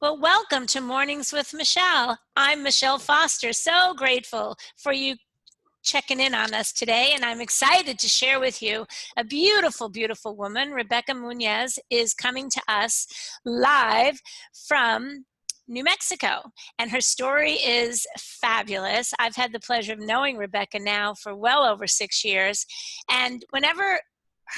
Well, welcome to Mornings with Michele. I'm Michele Foster. So grateful for you checking in on us today, and I'm excited to share with you a beautiful, beautiful woman. Rebecca Munoz is coming to us live from New Mexico, and her story is fabulous. I've had the pleasure of knowing Rebecca now for well over 6 years, and whenever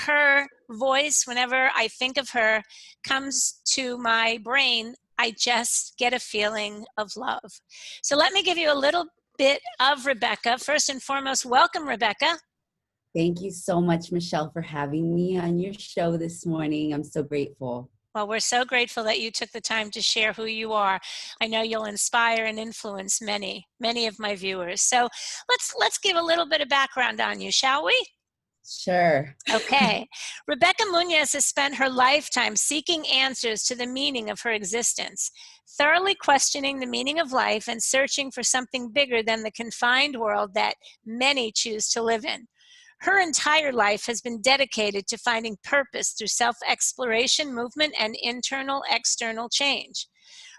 her voice, whenever I think of her, comes to my brain, I just get a feeling of love. So let me give you a little bit of Rebecca. First and foremost, welcome, Rebecca. Thank you so much, Michele, for having me on your show this morning. I'm so grateful. Well, we're so grateful that you took the time to share who you are. I know you'll inspire and influence many of my viewers. So let's give a little bit of background on you, shall we? Sure. Okay. Rebecca Munoz has spent her lifetime seeking answers to the meaning of her existence, thoroughly questioning the meaning of life and searching for something bigger than the confined world that many choose to live in. Her entire life has been dedicated to finding purpose through self-exploration, movement, and internal, external change.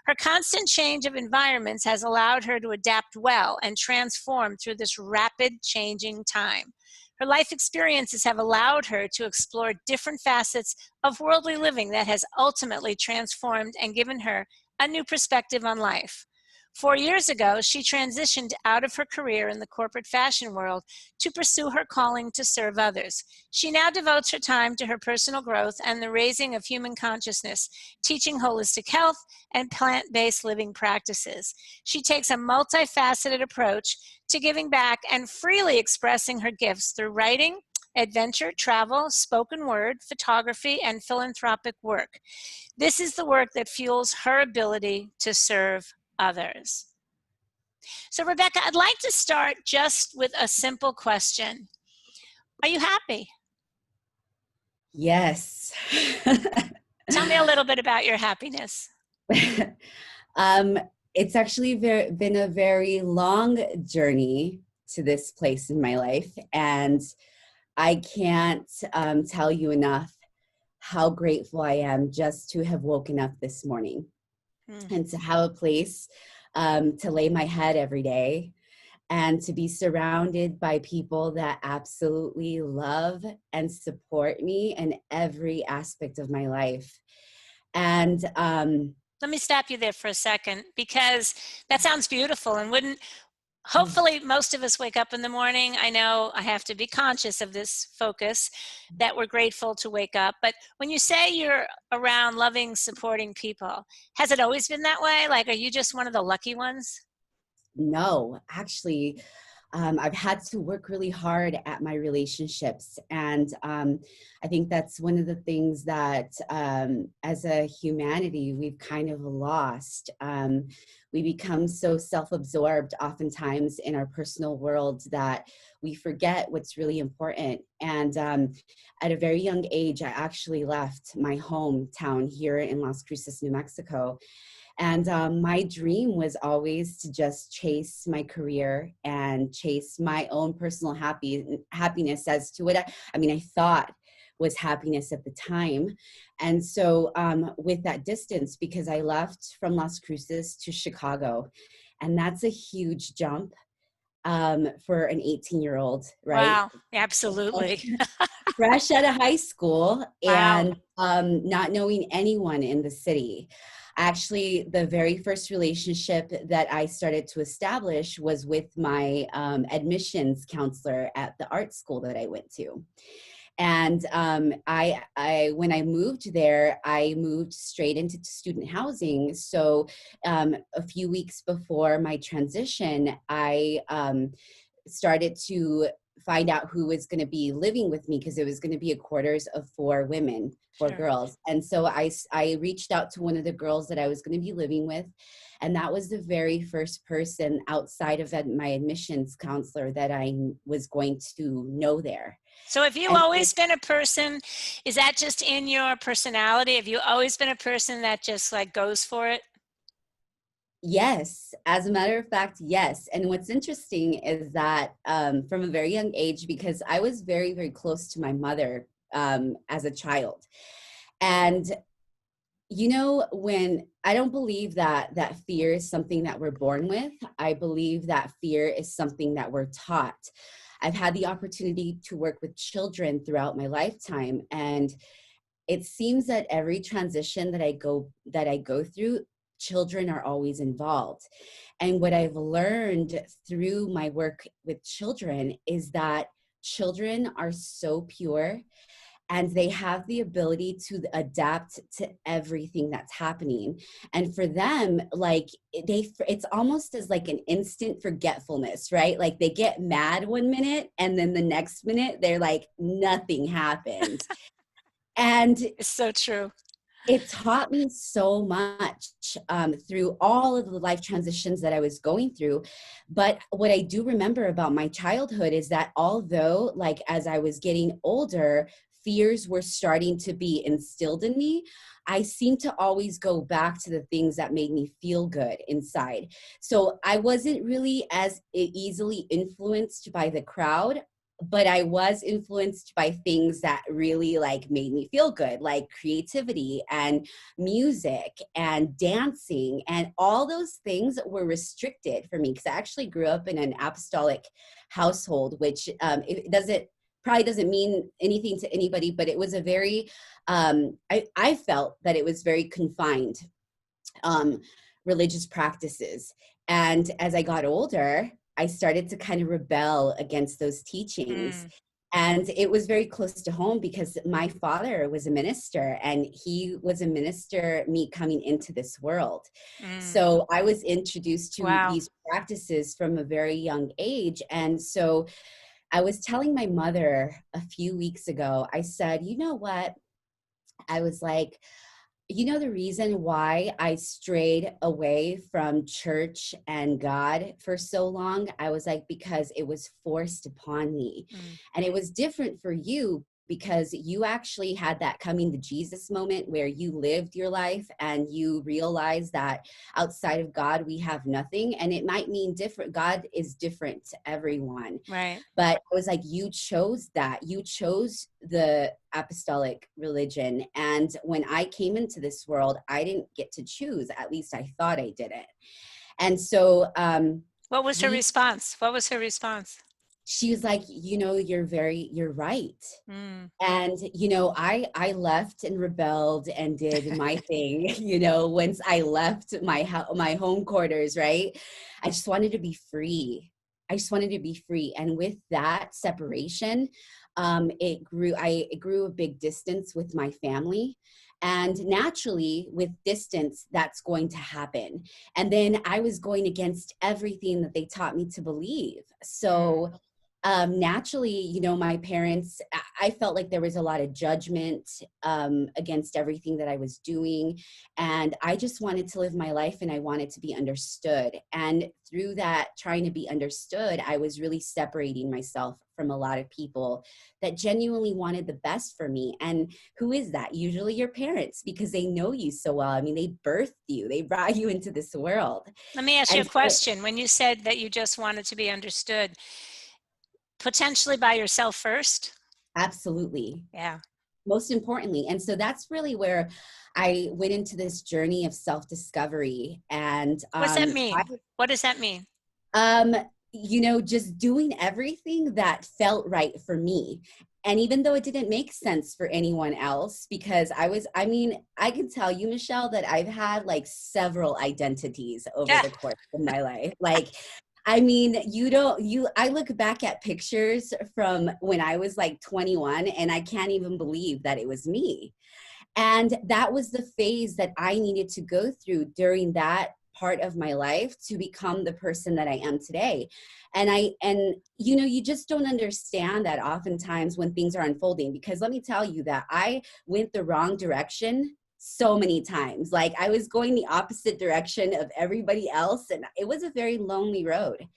Her constant change of environments has allowed her to adapt well and transform through this rapid changing time. Her life experiences have allowed her to explore different facets of worldly living that has ultimately transformed and given her a new perspective on life. 4 years ago, she transitioned out of her career in the corporate fashion world to pursue her calling to serve others. She now devotes her time to her personal growth and the raising of human consciousness, teaching holistic health and plant-based living practices. She takes a multifaceted approach to giving back and freely expressing her gifts through writing, adventure, travel, spoken word, photography, and philanthropic work. This is the work that fuels her ability to serve others. So, Rebecca, I'd like to start just with a simple question. Are you happy? Yes. Tell me a little bit about your happiness. It's actually been a very long journey to this place in my life, and I can't tell you enough how grateful I am just to have woken up this morning and to have a place to lay my head every day and to be surrounded by people that absolutely love and support me in every aspect of my life. And let me stop you there for a second, because that sounds beautiful, and hopefully most of us wake up in the morning. I know I have to be conscious of this focus, that we're grateful to wake up. But when you say you're around loving, supporting people, has it always been that way? Like, are you just one of the lucky ones? No, actually, I've had to work really hard at my relationships. And I think that's one of the things that as a humanity, we've kind of lost. We become so self-absorbed oftentimes in our personal world that we forget what's really important. And at a very young age, I actually left my hometown here in Las Cruces, New Mexico. And my dream was always to just chase my career and chase my own personal happiness as to what I thought was happiness at the time. And so with that distance, because I left from Las Cruces to Chicago, and that's a huge jump for an 18-year-old, right? Wow, absolutely. Fresh out of high school Wow. and not knowing anyone in the city. Actually, the very first relationship that I started to establish was with my admissions counselor at the art school that I went to. And when I moved there, I moved straight into student housing. So a few weeks before my transition, I started to find out who was going to be living with me, because it was going to be a quarters of 4 women, 4 girls. And so I reached out to one of the girls that I was going to be living with. And that was the very first person outside of my admissions counselor that I was going to know there. So have you always been a person, is that just in your personality? Have you always been a person that just like goes for it? Yes, as a matter of fact, yes. And what's interesting is that from a very young age, because I was very, very close to my mother as a child. And When I don't believe that fear is something that we're born with. I believe that fear is something that we're taught. I've had the opportunity to work with children throughout my lifetime, and it seems that every transition that I go through, children are always involved. And what I've learned through my work with children is that children are so pure, and they have the ability to adapt to everything that's happening. And for them, like, it's almost as like an instant forgetfulness, right? Like they get mad one minute and then the next minute they're like nothing happened. And It's so true. it taught me so much through all of the life transitions that I was going through. But what I do remember about my childhood is that although, like, as I was getting older, fears were starting to be instilled in me, I seemed to always go back to the things that made me feel good inside. So I wasn't really as easily influenced by the crowd, but I was influenced by things that really like made me feel good, like creativity and music and dancing, and all those things were restricted for me because I actually grew up in an apostolic household, which it doesn't mean anything to anybody, but it was a very I felt that it was very confined um, religious practices. And as I got older, I started to kind of rebel against those teachings. Mm, And it was very close to home because my father was a minister, and he was a minister me coming into this world. mm. So I was introduced to Wow. these practices from a very young age. And so I was telling my mother a few weeks ago, I said, you know what? I was like, the reason why I strayed away from church and God for so long, I was like, because it was forced upon me. Mm, And it was different for you because you actually had that coming to Jesus moment where you lived your life and you realized that outside of God, we have nothing. And it might mean different. God is different to everyone. right. But I was like, you chose that. You chose the apostolic religion. And when I came into this world, I didn't get to choose. At least I thought I didn't. And so What was her we response? What was her response? she was like, you're right. Mm, And I left and rebelled and did my thing. Once I left my home quarters, right? I just wanted to be free. I just wanted to be free. And with that separation, it grew a big distance with my family. And naturally, with distance, that's going to happen. And then I was going against everything that they taught me to believe. mm. So naturally, my parents, I felt like there was a lot of judgment against everything that I was doing. And I just wanted to live my life, and I wanted to be understood. And through that, trying to be understood, I was really separating myself from a lot of people that genuinely wanted the best for me. And who is that? Usually your parents, because they know you so well. I mean, they birthed you, they brought you into this world. Let me ask you And a so, question. When you said that you just wanted to be understood, potentially by yourself first? absolutely. Yeah. Most importantly. And so that's really where I went into this journey of self-discovery. And What's that mean? What does that mean? um, just doing everything that felt right for me. And even though it didn't make sense for anyone else, because I can tell you, Michelle, that I've had like several identities over Yeah. the course of my life. Like, I look back at pictures from when I was like 21, and I can't even believe that it was me. And that was the phase that I needed to go through during that part of my life to become the person that I am today. And you just don't understand that oftentimes when things are unfolding, because let me tell you that I went the wrong direction so many times. Like, I was going the opposite direction of everybody else, and it was a very lonely road.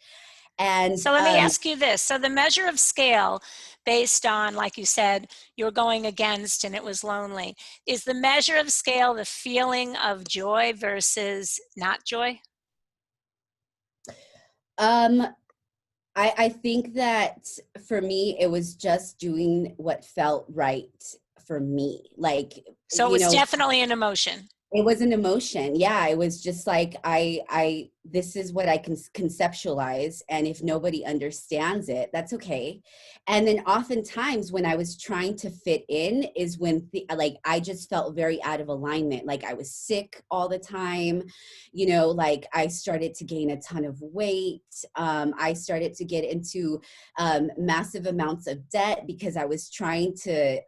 And So let me ask you this. So the measure of scale based on, like you said, you're going against and it was lonely. Is the measure of scale the feeling of joy versus not joy? um I think that for me, it was just doing what felt right for me. Like, So it you was know, definitely an emotion. It was an emotion. Yeah, it was just like this is what I can conceptualize, and if nobody understands it, that's okay. And then oftentimes when I was trying to fit in is when like I just felt very out of alignment. Like I was sick all the time, you know, like I started to gain a ton of weight. I started to get into massive amounts of debt because I was trying to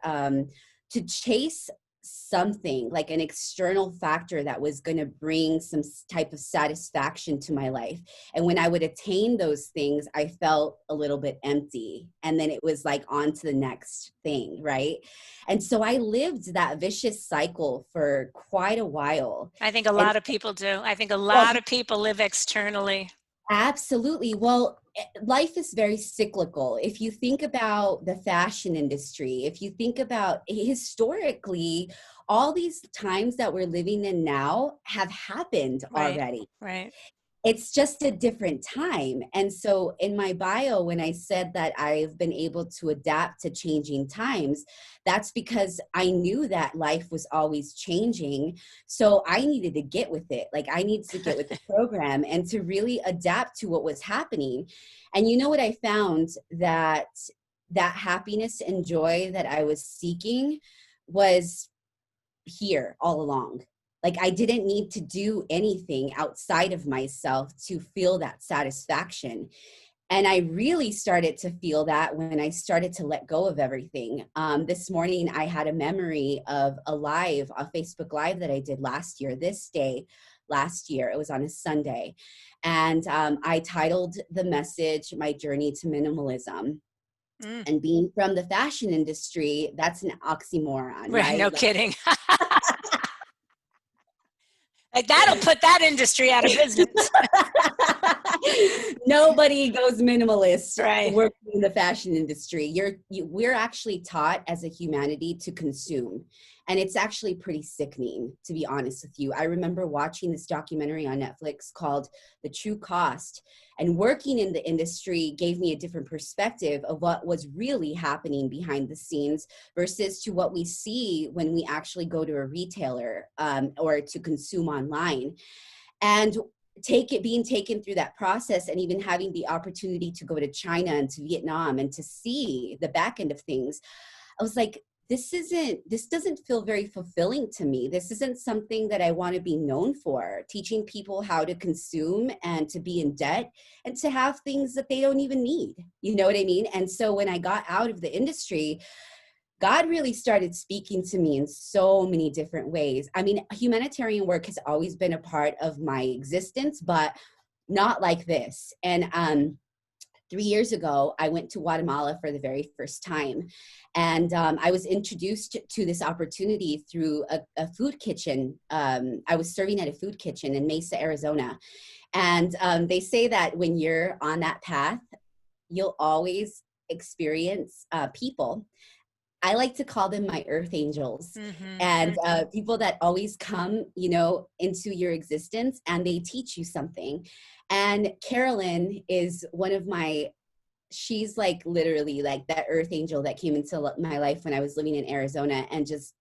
chase something, like an external factor that was going to bring some type of satisfaction to my life. And when I would attain those things, I felt a little bit empty. And then it was like on to the next thing, right? And so I lived that vicious cycle for quite a while. I think a And lot of people do. I think a well, lot of people live externally. absolutely. Well, life is very cyclical. If you think about the fashion industry, if you think about historically, all these times that we're living in now have happened Right, already. right. It's just a different time. And so in my bio, when I said that I've been able to adapt to changing times, that's because I knew that life was always changing. So I needed to get with it. Like I needed to get with the program and to really adapt to what was happening. And you know what I found? That happiness and joy that I was seeking was here all along. Like I didn't need to do anything outside of myself to feel that satisfaction. And I really started to feel that when I started to let go of everything. This morning, I had a memory of a Facebook Live that I did last year, this day last year. It was on a Sunday. And I titled the message, My Journey to Minimalism. Mm. And being from the fashion industry, that's an oxymoron, Right, no right? kidding. Like that'll put that industry out of business. Nobody goes minimalist Right. working in the fashion industry. We're actually taught as a humanity to consume. And it's actually pretty sickening, to be honest with you. I remember watching this documentary on Netflix called The True Cost. And working in the industry gave me a different perspective of what was really happening behind the scenes versus to what we see when we actually go to a retailer or to consume online. And being taken through that process, and even having the opportunity to go to China and to Vietnam and to see the back end of things, I was like, this doesn't feel very fulfilling to me. This isn't something that I want to be known for, teaching people how to consume and to be in debt and to have things that they don't even need. You know what I mean? And so when I got out of the industry, God really started speaking to me in so many different ways. I mean, humanitarian work has always been a part of my existence, but not like this. And 3 years ago, I went to Guatemala for the very first time. And I was introduced to this opportunity through a food kitchen. I was serving at a food kitchen in Mesa, Arizona. And they say that when you're on that path, you'll always experience people. I like to call them my earth angels, Mm-hmm. and people that always come, you know, into your existence and they teach you something. And Carolyn is one of she's like literally like that earth angel that came into my life when I was living in Arizona and just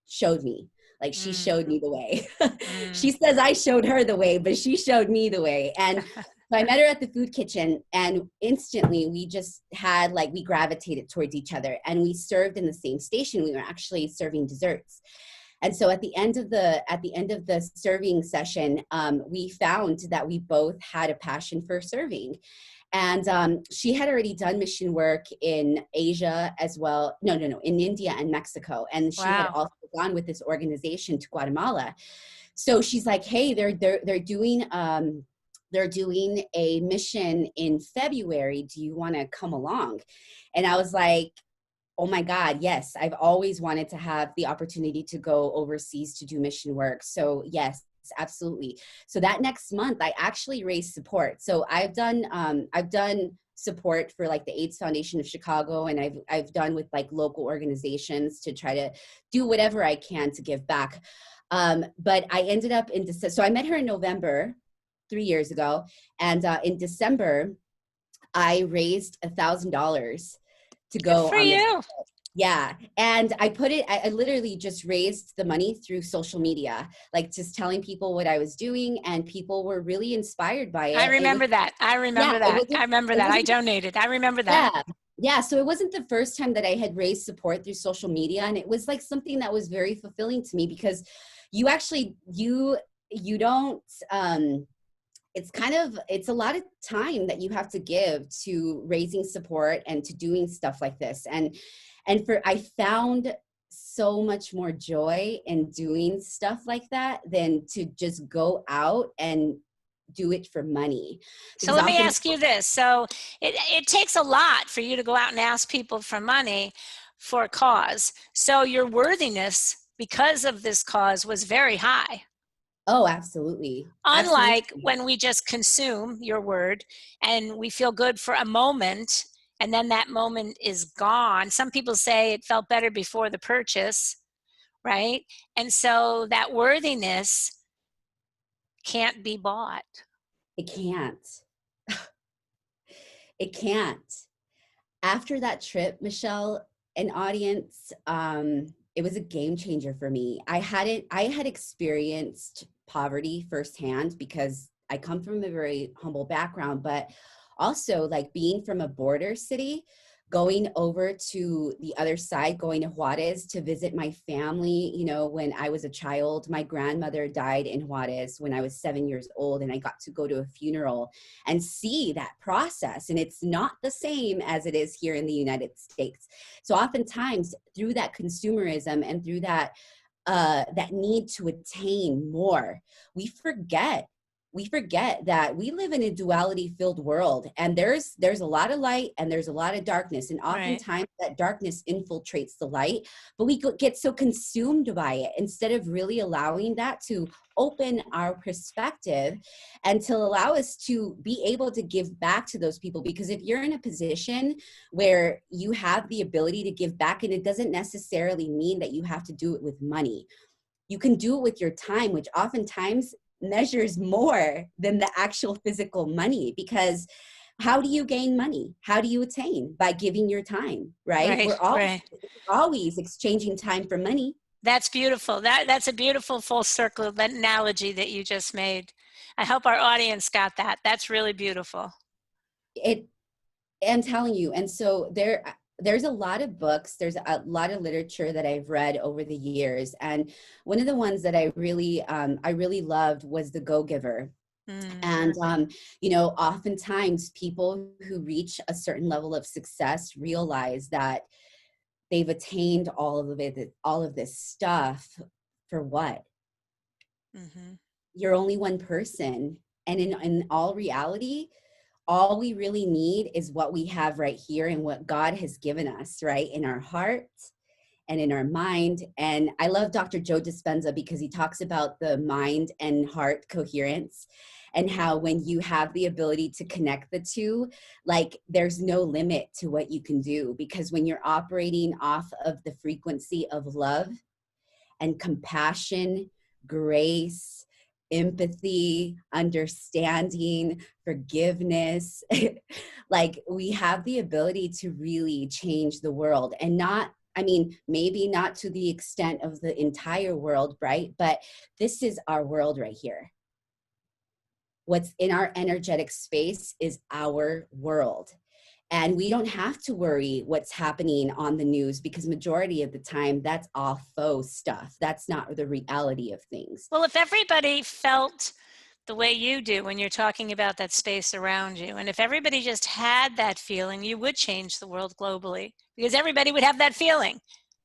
showed me. Like she showed me the way. She says I showed her the way, but she showed me the way. And so I met her at the food kitchen, and instantly we just we gravitated towards each other, and we served in the same station. We were actually serving desserts. And so at the end of the serving session, we found that we both had a passion for serving. And she had already done mission work in Asia as well. No, in India and Mexico. And she had Wow. also gone with this organization to Guatemala. So she's like, hey, they're doing a mission in February. Do you want to come along? And I was like, oh my God, yes. I've always wanted to have the opportunity to go overseas to do mission work. So yes, absolutely. So that next month, I actually raised support. So I've done support for like the AIDS Foundation of Chicago, and I've done with like local organizations to try to do whatever I can to give back. But I ended up so I met her in November 3 years ago, and in December, I raised $1,000 to Good go for on this. you. Yeah. And I literally just raised the money through social media, like just telling people what I was doing, and people were really inspired by I it. It was, remember that. I yeah, remember that. I remember it that. I wasn't, donated. I remember that. yeah. Yeah. So it wasn't the first time that I had raised support through social media. And it was like something that was very fulfilling to me, because you actually, you don't, it's a lot of time that you have to give to raising support and to doing stuff like this. And I found so much more joy in doing stuff like that than to just go out and do it for money. So Because let me often, ask you this. So it takes a lot for you to go out and ask people for money for a cause. So your worthiness because of this cause was very high. oh, absolutely. Unlike Absolutely. when we just consume your word and we feel good for a moment and then that moment is gone. Some people say it felt better before the purchase, right? And so that worthiness can't be bought. It can't. It can't. After that trip, Michelle, an audience, it was a game changer for me. I had experienced poverty firsthand because I come from a very humble background, but also like being from a border city, going over to the other side, going to Juarez to visit my family. You know, when I was a child, my grandmother died in Juarez when I was 7 years old, and I got to go to a funeral and see that process. And it's not the same as it is here in the United States. So oftentimes through that consumerism and through that need to attain more, we forget that we live in a duality filled world, and there's a lot of light and there's a lot of darkness, and Right. oftentimes that darkness infiltrates the light, but we get so consumed by it instead of really allowing that to open our perspective and to allow us to be able to give back to those people. Because if you're in a position where you have the ability to give back, and it doesn't necessarily mean that you have to do it with money, you can do it with your time, which oftentimes measures more than the actual physical money. Because how do you gain money? How do you attain? By giving your time, right? Right. Right. Always exchanging time for money. That's beautiful. That's a beautiful full circle analogy that you just made. I hope our audience got that. That's really beautiful. It, I'm telling you. And so there's a lot of books, there's a lot of literature that I've read over the years. And one of the ones that I really loved was the Gogiver. Mm, And, you know, oftentimes people who reach a certain level of success realize that they've attained all of this stuff for what? mm-hmm. You're only one person. And in all reality, all we really need is what we have right here and what God has given us, right? In our heart and in our mind. And I love Dr. Joe Dispenza because he talks about the mind and heart coherence, and how when you have the ability to connect the two, like there's no limit to what you can do. Because when you're operating off of the frequency of love and compassion, grace, empathy, understanding, forgiveness, like we have the ability to really change the world. And not, I mean, maybe not to the extent of the entire world, right? But this is our world right here. What's in our energetic space is our world. And we don't have to worry what's happening on the news, because majority of the time that's all faux stuff. That's not the reality of things. Well, if everybody felt the way you do when you're talking about that space around you, and if everybody just had that feeling, you would change the world globally because everybody would have that feeling.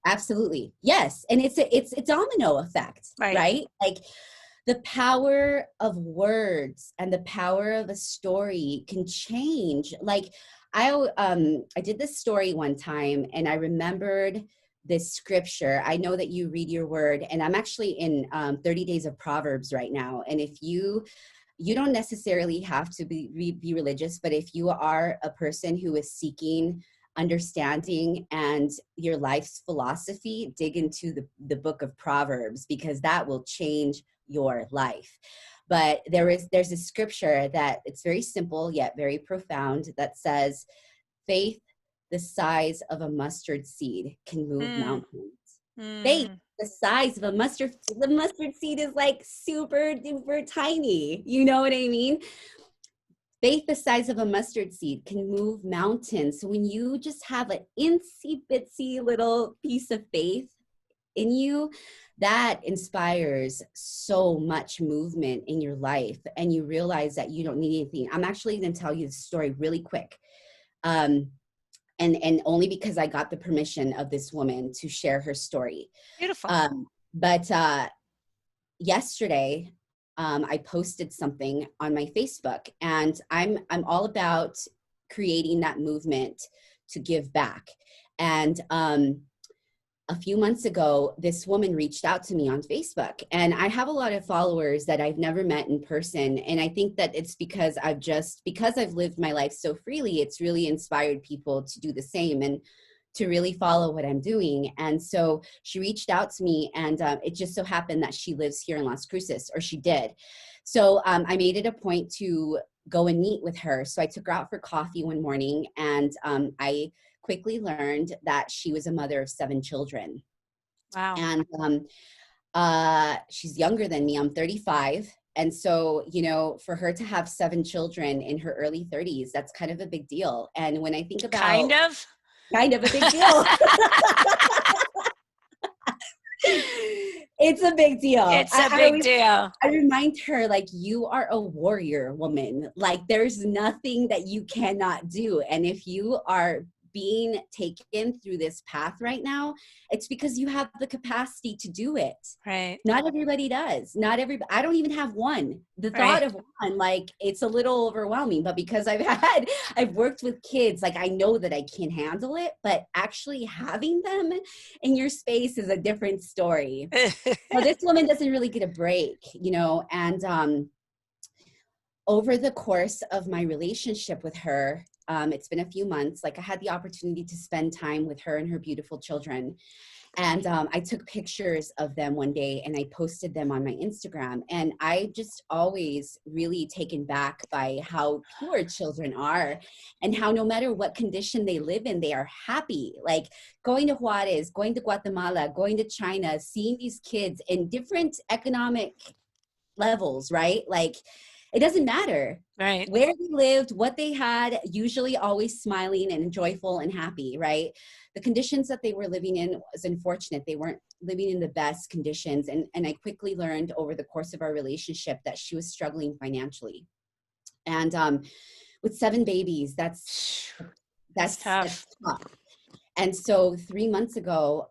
Absolutely. Yes. And it's a domino effect, Right. right? Like the power of words and the power of a story can change. Like I did this story one time, and I remembered this scripture. I know that you read your word, and I'm actually in 30 days of Proverbs right now. And if you don't necessarily have to be religious, but if you are a person who is seeking understanding and your life's philosophy, dig into the book of Proverbs, because that will change your life. But there's a scripture that it's very simple yet very profound that says, faith the size of a mustard seed can move Mm. mountains. Faith Mm. the size of the mustard seed is like super duper tiny. You know what I mean? Faith the size of a mustard seed can move mountains. So when you just have an itsy bitsy little piece of faith in you, that inspires so much movement in your life, and you realize that you don't need anything. I'm actually going to tell you the story really quick. And only because I got the permission of this woman to share her story. Beautiful. But yesterday, I posted something on my Facebook, and I'm all about creating that movement to give back. And a few months ago, this woman reached out to me on Facebook, and I have a lot of followers that I've never met in person. And I think that it's because I've lived my life so freely, it's really inspired people to do the same and to really follow what I'm doing. And so she reached out to me, and it just so happened that she lives here in Las Cruces, or she did. So I made it a point to go and meet with her. So I took her out for coffee one morning, and I quickly learned that she was a mother of 7 children. Wow. And she's younger than me. I'm 35. And so, you know, for her to have 7 children in her early 30s, that's kind of a big deal. And when I think about Kind of a big deal. It's a big deal. It's a big deal. I remind her, like, you are a warrior woman. Like, there's nothing that you cannot do. And if you are being taken through this path right now, it's because you have the capacity to do it. Right. Not everybody does. I don't even have one. The thought of one, like, it's a little overwhelming, but because I've worked with kids, like, I know that I can handle it, but actually having them in your space is a different story. So this woman doesn't really get a break, you know, and over the course of my relationship with her, it's been a few months, like, I had the opportunity to spend time with her and her beautiful children. And I took pictures of them one day and I posted them on my Instagram. And I just always really taken back by how pure children are, and how no matter what condition they live in, they are happy. Like, going to Juarez, going to Guatemala, going to China, seeing these kids in different economic levels, right? Like, it doesn't matter Right. where they lived, what they had, usually always smiling and joyful and happy, right? The conditions that they were living in was unfortunate. They weren't living in the best conditions. And I quickly learned over the course of our relationship that she was struggling financially. And with 7 babies, that's tough. tough. And so 3 months ago,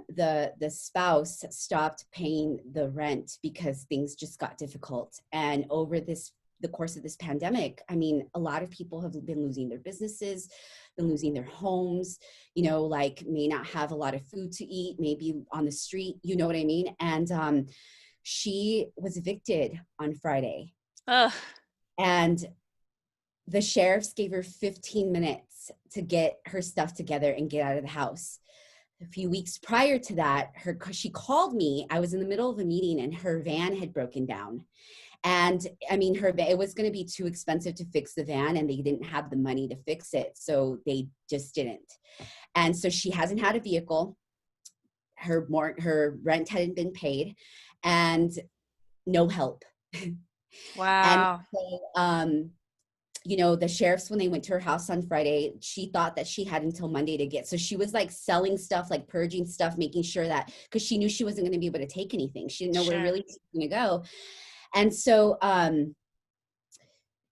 the spouse stopped paying the rent because things just got difficult. And over the course of this pandemic, I mean, a lot of people have been losing their businesses, been losing their homes, you know, like, may not have a lot of food to eat, maybe on the street, you know what I mean? And she was evicted on Friday. Ugh. And the sheriffs gave her 15 minutes to get her stuff together and get out of the house. A few weeks prior to that, she called me. I was in the middle of a meeting and her van had broken down. And I mean, it was going to be too expensive to fix the van, and they didn't have the money to fix it. So they just didn't. And so she hasn't had a vehicle. Her rent hadn't been paid, and no help. Wow. And so, you know, the sheriffs, when they went to her house on Friday, she thought that she had until Monday to get. So she was like selling stuff, like purging stuff, making sure that, because she knew she wasn't going to be able to take anything. She didn't know where really she was going to go. And so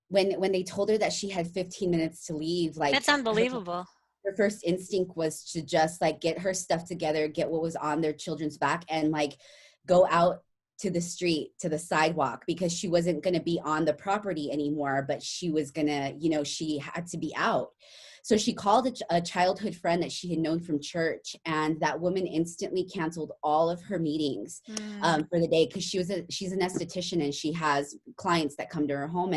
when they told her that she had 15 minutes to leave, like, That's unbelievable. Her first instinct was to just like get her stuff together, get what was on their children's back, and like go out to the street, to the sidewalk, because she wasn't going to be on the property anymore, but she was going to, you know, she had to be out. So she called a childhood friend that she had known from church, and that woman instantly canceled all of her meetings for the day, because she's an esthetician and she has clients that come to her home,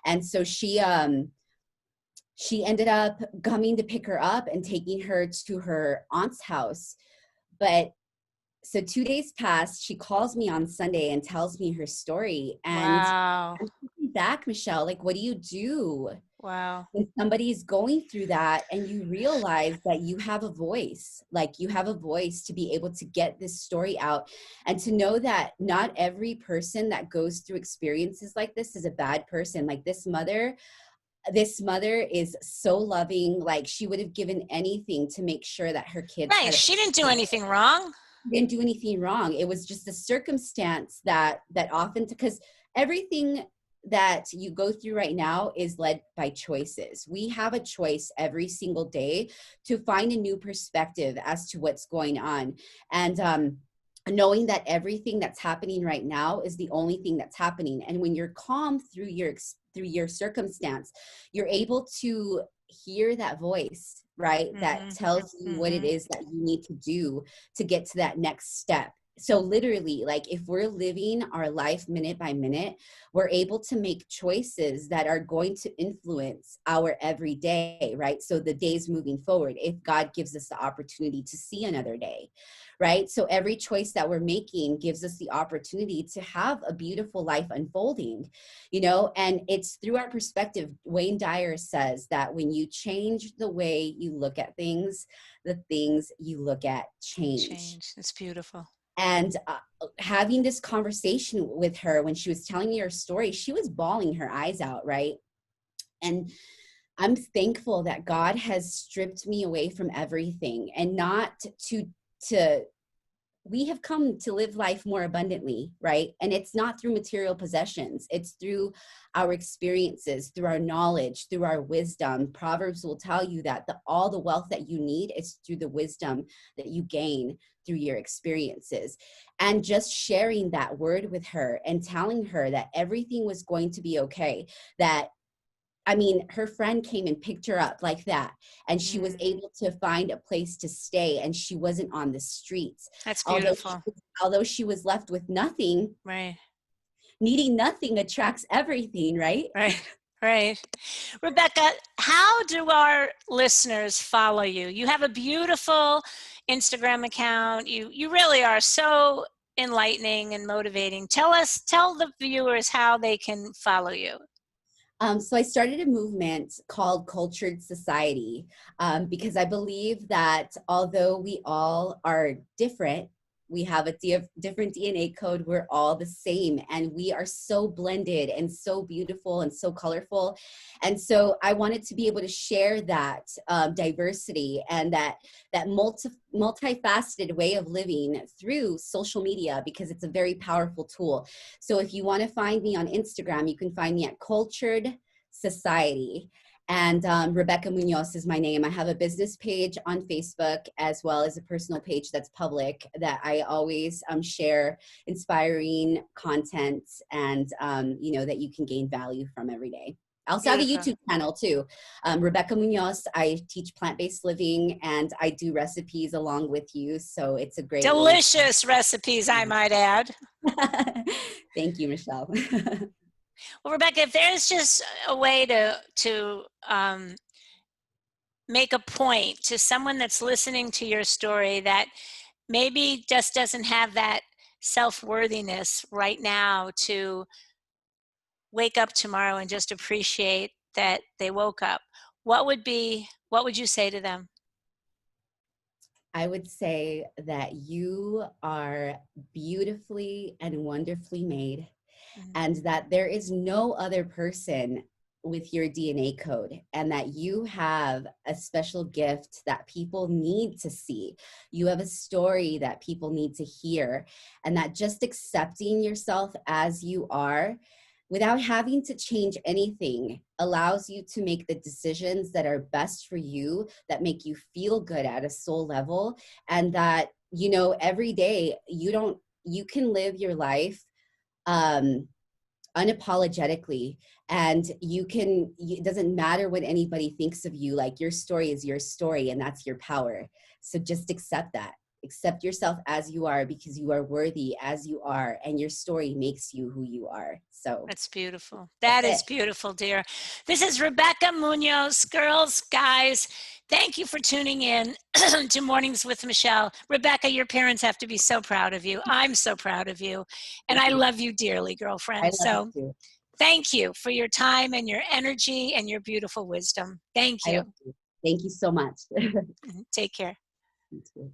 and so she ended up coming to pick her up and taking her to her aunt's house. But so 2 days passed. She calls me on Sunday and tells me her story. And wow. I'm thinking back, Michele, like, what do you do Wow. When somebody's going through that and you realize that you have a voice, like you have a voice to be able to get this story out, and to know that not every person that goes through experiences like this is a bad person. Like this mother is so loving. Like she would have given anything to make sure that her kids Right. had She didn't do anything wrong. didn't do anything wrong. It was just a circumstance that often, because everything that you go through right now is led by choices. We have a choice every single day to find a new perspective as to what's going on. And knowing that everything that's happening right now is the only thing that's happening. And when you're calm through your circumstance, you're able to hear that voice, right? That tells you what it is that you need to do to get to that next step. So literally, like if we're living our life minute by minute, we're able to make choices that are going to influence our everyday, right? So the days moving forward, if God gives us the opportunity to see another day, right? So every choice that we're making gives us the opportunity to have a beautiful life unfolding, you know, and it's through our perspective. Wayne Dyer says that when you change the way you look at things, the things you look at change. It's beautiful. And having this conversation with her when she was telling me her story, she was bawling her eyes out, right? And I'm thankful that God has stripped me away from everything, and not to we have come to live life more abundantly, right? And it's not through material possessions. It's through our experiences, through our knowledge, through our wisdom. Proverbs will tell you that all the wealth that you need is through the wisdom that you gain through your experiences. And just sharing that word with her and telling her that everything was going to be okay, that I mean, her friend came and picked her up like that, and she was able to find a place to stay, and she wasn't on the streets. That's beautiful. Although she was left with nothing, Right. needing nothing attracts everything, right? Right. Rebecca, how do our listeners follow you? You have a beautiful Instagram account. You really are so enlightening and motivating. Tell the viewers how they can follow you. So I started a movement called Cultured Society, because I believe that although we all are different, we have a different DNA code, we're all the same, and we are so blended and so beautiful and so colorful. And so I wanted to be able to share that diversity and that multifaceted way of living through social media, because it's a very powerful tool. So if you want to find me on Instagram, you can find me at Cultured Society. And Rebecca Munoz is my name. I have a business page on Facebook, as well as a personal page that's public, that I always share inspiring content and, you know, that you can gain value from every day. I also have a YouTube channel too, Rebecca Munoz. I teach plant-based living, and I do recipes along with you. So it's a great delicious recipes, I might add. Thank you, Michelle. Well, Rebecca, if there's just a way to make a point to someone that's listening to your story that maybe just doesn't have that self-worthiness right now to wake up tomorrow and just appreciate that they woke up, what would you say to them? I would say that you are beautifully and wonderfully made, and that there is no other person with your DNA code, and that you have a special gift that people need to see. You have a story that people need to hear, and that just accepting yourself as you are without having to change anything allows you to make the decisions that are best for you, that make you feel good at a soul level. And that, you know, every day you can live your life unapologetically, and it doesn't matter what anybody thinks of you. Like, your story is your story, and that's your power. So just accept that. Accept yourself as you are, because you are worthy as you are, and your story makes you who you are. So that's beautiful. That is beautiful, dear. This is Rebecca Munoz. Girls, guys, thank you for tuning in to Mornings with Michele. Rebecca, your parents have to be so proud of you. I'm so proud of you. And I love you dearly, girlfriend. I love you too. thank you for your time and your energy and your beautiful wisdom. Thank I you. love you. Thank you so much. Take care. You too.